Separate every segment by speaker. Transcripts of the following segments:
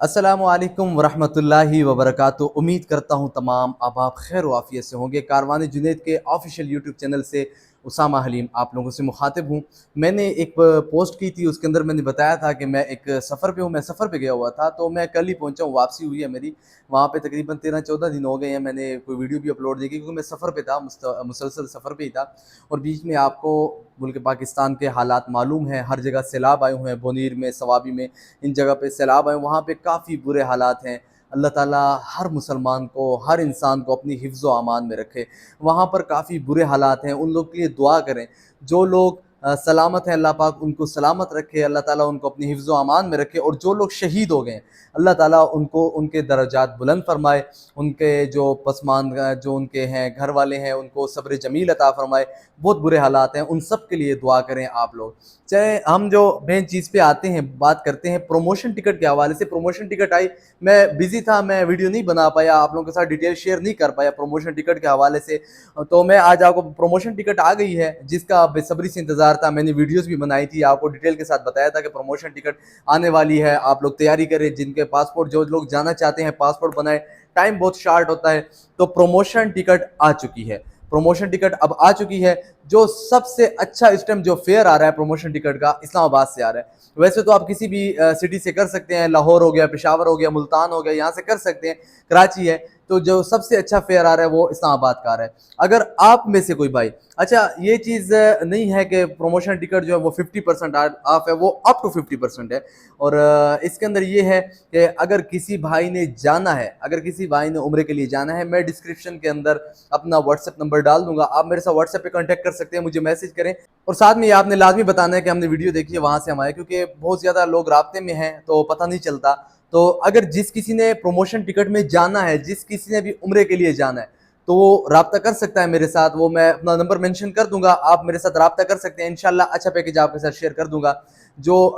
Speaker 1: अस्सलामुअलैकुम वरहमतुल्लाहि वबरकातुहू। उम्मीद करता हूँ तमाम आप खैर वाफ़ियत से होंगे। कारवान जुनैद के ऑफिशियल यूट्यूब चैनल से उसामा हलीम आप लोगों से मुखातिब हूँ। मैंने एक पोस्ट की थी, उसके अंदर मैंने बताया था कि मैं एक सफ़र पे हूँ, मैं सफ़र पे गया हुआ था, तो मैं कल ही पहुँचा हूँ, वापसी हुई है मेरी। वहाँ पे तकरीबन 13-14 दिन हो गए हैं, मैंने कोई वीडियो भी अपलोड नहीं की क्योंकि मैं सफ़र पे था, मुसलसल सफ़र पे ही था। और बीच में आपको मुल्क पाकिस्तान के हालात मालूम हैं, हर जगह सैलाब आए हुए हैं, बोनीर में, सवाबी में, इन जगह पे सैलाब आए, वहाँ पे काफ़ी बुरे हालात हैं। अल्लाह ताला हर मुसलमान को, हर इंसान को अपनी हिफ्ज़ व अमान में रखे। वहाँ पर काफ़ी बुरे हालात हैं, उन लोग के लिए दुआ करें। जो लोग सलामत हैं, अल्लाह पाक उनको सलामत रखे, अल्लाह ताला उनको अपनी हिफ्ज़ व अमान में रखे। और जो लोग शहीद हो गए हैं, अल्लाह ताला उनको उनके दर्जात बुलंद फरमाए, उनके जो पसमानदा जो उनके हैं घर वाले हैं उनको सब्र जमील अता फरमाए। बहुत बुरे हालात हैं, उन सब के लिए दुआ करें आप लोग। चाहे हम जो मेन चीज़ पे आते हैं, बात करते हैं प्रमोशन टिकट के हवाले से। प्रमोशन टिकट आई, मैं बिज़ी था, मैं वीडियो नहीं बना पाया, आप लोगों के साथ डिटेल शेयर नहीं कर पाया प्रमोशन टिकट के हवाले से। तो मैं आज आपको प्रमोशन टिकट आ गई है, जिसका बेसब्री से इंतज़ार था। मैंने वीडियोज़ भी बनाई थी, आपको डिटेल के साथ बताया था कि प्रमोशन टिकट आने वाली है, आप लोग तैयारी करें। जिनके पासपोर्ट, जो लोग जाना चाहते हैं पासपोर्ट बनाए, टाइम बहुत शार्ट होता है। तो प्रमोशन टिकट आ चुकी है, प्रमोशन टिकट अब आ चुकी है। जो सबसे अच्छा इस टाइम जो फेयर आ रहा है प्रमोशन टिकट का, इस्लामाबाद से आ रहा है। वैसे तो आप किसी भी सिटी से कर सकते हैं, लाहौर हो गया, पेशावर हो गया, मुल्तान हो गया, यहाँ से कर सकते हैं, कराची है। तो जो सबसे अच्छा फेयर आ रहा है वो इस्लामाबाद का आ रहा है। अगर आप में से कोई भाई, अच्छा ये चीज़ नहीं है कि प्रमोशन टिकट जो है वो 50% ऑफ है, वो अप टू 50% है। और इसके अंदर ये है कि अगर किसी भाई ने जाना है, अगर किसी भाई ने उम्रे के लिए जाना है, मैं डिस्क्रिप्शन के अंदर अपना व्हाट्सएप नंबर डाल दूंगा, आप मेरे साथ व्हाट्सएप पे कांटेक्ट कर सकते हैं, मुझे मैसेज करें। और साथ में ये आपने लाजमी बताना है कि हमने वीडियो देखी है, वहाँ से हम आए, क्योंकि बहुत ज़्यादा लोग राब्ते में हैं तो पता नहीं चलता। तो अगर जिस किसी ने प्रमोशन टिकट में जाना है, जिस किसी ने भी उम्रे के लिए जाना है, तो वो राब्ता कर सकता है मेरे साथ। वो मैं अपना नंबर मेंशन कर दूंगा, आप मेरे साथ राब्ता कर सकते हैं। इंशाल्लाह अच्छा पैकेज आपके साथ शेयर कर दूंगा, जो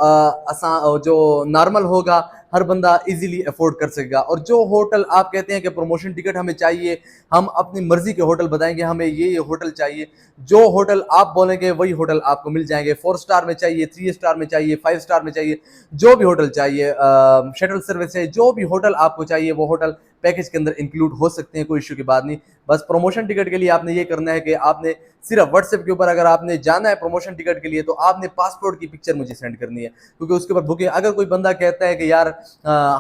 Speaker 1: जो नॉर्मल होगा, हर बंदा इजीली अफोर्ड कर सकेगा। और जो होटल आप कहते हैं कि प्रमोशन टिकट हमें चाहिए, हम अपनी मर्जी के होटल बताएंगे, हमें ये होटल चाहिए, जो होटल आप बोलेंगे वही होटल आपको मिल जाएंगे। 4 स्टार में चाहिए, 3 स्टार में चाहिए, 5 स्टार में चाहिए, जो भी होटल चाहिए, शटल सर्विस है, जो भी होटल आपको चाहिए वो होटल पैकेज के अंदर इंक्लूड हो सकते हैं, कोई इशू की बात नहीं। बस प्रमोशन टिकट के लिए आपने ये करना है कि आपने सिर्फ व्हाट्सएप के ऊपर, अगर आपने जाना है प्रमोशन टिकट के लिए, तो आपने पासपोर्ट की पिक्चर मुझे सेंड करनी है, क्योंकि उसके ऊपर बुकिंग। अगर कोई बंदा कहता है कि यार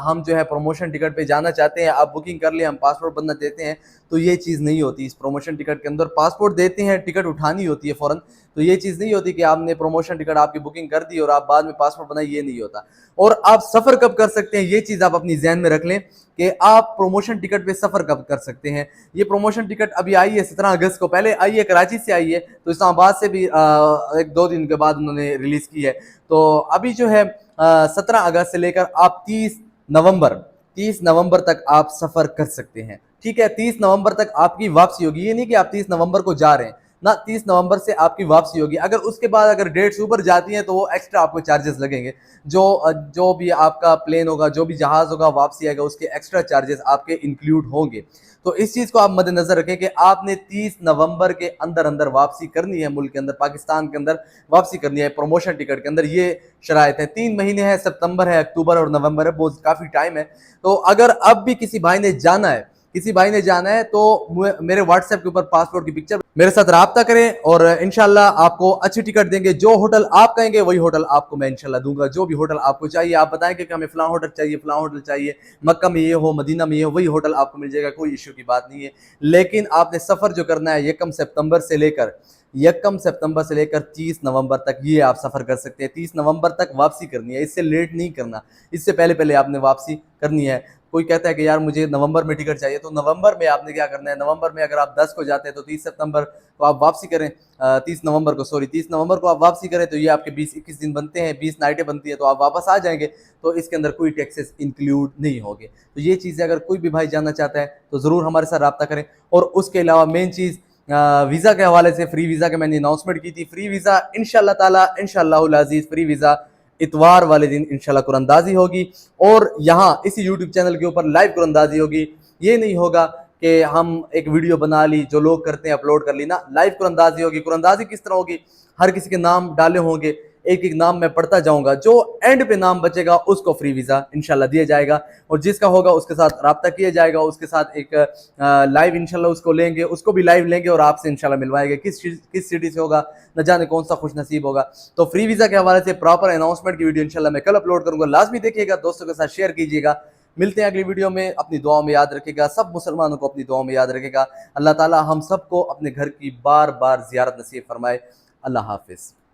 Speaker 1: हम जो है प्रमोशन टिकट पे जाना चाहते हैं, आप बुकिंग कर ले, हम पासपोर्ट बनना देते हैं, तो ये चीज़ नहीं होती। इस प्रमोशन टिकट के अंदर पासपोर्ट देते हैं, टिकट उठानी होती है फ़ौरन। तो ये चीज़ नहीं होती कि आपने प्रमोशन टिकट आपकी बुकिंग कर दी और आप बाद में पासपोर्ट बनाए, ये नहीं होता। और आप सफ़र कब कर सकते हैं, ये चीज़ आप अपनी जहन में रख लें कि आप प्रमोशन टिकट पे सफ़र कब कर सकते हैं। ये प्रमोशन टिकट अभी आई है 17 अगस्त को, पहले आई है कराची से आई है, तो इस्लामाबाद से भी 1-2 दिन के बाद उन्होंने रिलीज़ की है। तो अभी जो है 17 अगस्त से लेकर आप 30 नवंबर तक आप सफ़र कर सकते हैं। ठीक है, 30 नवंबर तक आपकी वापसी होगी। ये नहीं कि आप 30 नवंबर को जा रहे हैं ना, 30 नवंबर से आपकी वापसी होगी। अगर उसके बाद अगर डेट्स ऊपर जाती हैं तो वो एक्स्ट्रा आपको चार्जेस लगेंगे। जो भी आपका प्लेन होगा, जो भी जहाज़ होगा, वापसी आएगा, उसके एक्स्ट्रा चार्जेस आपके इंक्लूड होंगे। तो इस चीज़ को आप मद्देनज़र रखें कि आपने 30 नवंबर के अंदर अंदर वापसी करनी है, मुल्क के अंदर, पाकिस्तान के अंदर वापसी करनी है प्रमोशन टिकट के अंदर। ये शराइत है। 3 महीने हैं, सितंबर है, अक्टूबर और नवंबर है, बहुत काफ़ी टाइम है। तो अगर अब भी किसी भाई ने जाना है, तो मेरे व्हाट्सएप के ऊपर पासपोर्ट की पिक्चर मेरे साथ राब्ता करें और इंशाल्लाह आपको अच्छी टिकट देंगे। जो होटल आप कहेंगे वही होटल आपको मैं इंशाल्लाह दूंगा। जो भी होटल आपको चाहिए, आप बताएंगे कि हमें फलां होटल चाहिए, फलां होटल चाहिए, मक्का में ये हो, मदीना में ये हो, वही होटल आपको मिल जाएगा, कोई इशू की बात नहीं है। लेकिन आपने सफ़र जो करना है यकम सितंबर से लेकर 30 नवंबर तक, ये आप सफ़र कर सकते हैं। 30 नवंबर तक वापसी करनी है, इससे लेट नहीं करना, इससे पहले पहले आपने वापसी करनी है। कोई कहता है कि यार मुझे नवंबर में टिकट चाहिए, तो नवंबर में आपने क्या करना है, नवंबर में अगर आप 10 को जाते हैं तो 30 सितंबर को आप वापसी करें, 30 नवंबर को, सॉरी 30 नवंबर को आप वापसी करें, तो ये आपके 20-21 दिन बनते हैं, 20 नाइटें बनती हैं, तो आप वापस आ जाएंगे। तो इसके अंदर कोई टैक्सेस इंक्लूड नहीं होंगे। तो ये चीज़ें अगर कोई भी भाई जानना चाहता है तो ज़रूर हमारे साथ रब्ता करें। और उसके अलावा मेन चीज़, वीज़ा के हवाले से, फ्री वीज़ा के मैंने अनाउंसमेंट की थी। फ्री वीज़ा इंशाल्लाह ताला, इंशाअल्लाहुल अज़ीज़, फ्री वीज़ा इतवार वाले दिन इंशाल्लाह कुरानंदाजी होगी, और यहाँ इसी यूट्यूब चैनल के ऊपर लाइव कुरानंदाजी होगी। ये नहीं होगा कि हम एक वीडियो बना ली, जो लोग करते हैं अपलोड कर ली ना, लाइव कुरानंदाजी होगी। कुरानंदाजी किस तरह होगी, हर किसी के नाम डाले होंगे, एक एक नाम मैं पढ़ता जाऊंगा, जो एंड पे नाम बचेगा उसको फ्री वीज़ा इंशाल्लाह दिया जाएगा, और जिसका होगा उसके साथ रब्ता किया जाएगा, उसके साथ एक लाइव इंशाल्लाह उसको लेंगे, उसको भी लाइव लेंगे और आपसे इंशाल्लाह मिलवाएंगे। किस सिटी से होगा, न जाने कौन सा खुश नसीब होगा। तो फ्री वीज़ा के हवाले से प्रॉपर अनाउंसमेंट की वीडियो इंशाल्लाह मैं कल अपलोड करूंगा, लाजमी देखिएगा, दोस्तों के साथ शेयर कीजिएगा। मिलते हैं अगली वीडियो में, अपनी दुआओं में याद रखेगा, सब मुसलमानों को अपनी दुआओं में याद रखेगा। अल्लाह ताला हम सबको अपने घर की बार बार ज़ियारत नसीब फरमाए। अल्लाह हाफिज़।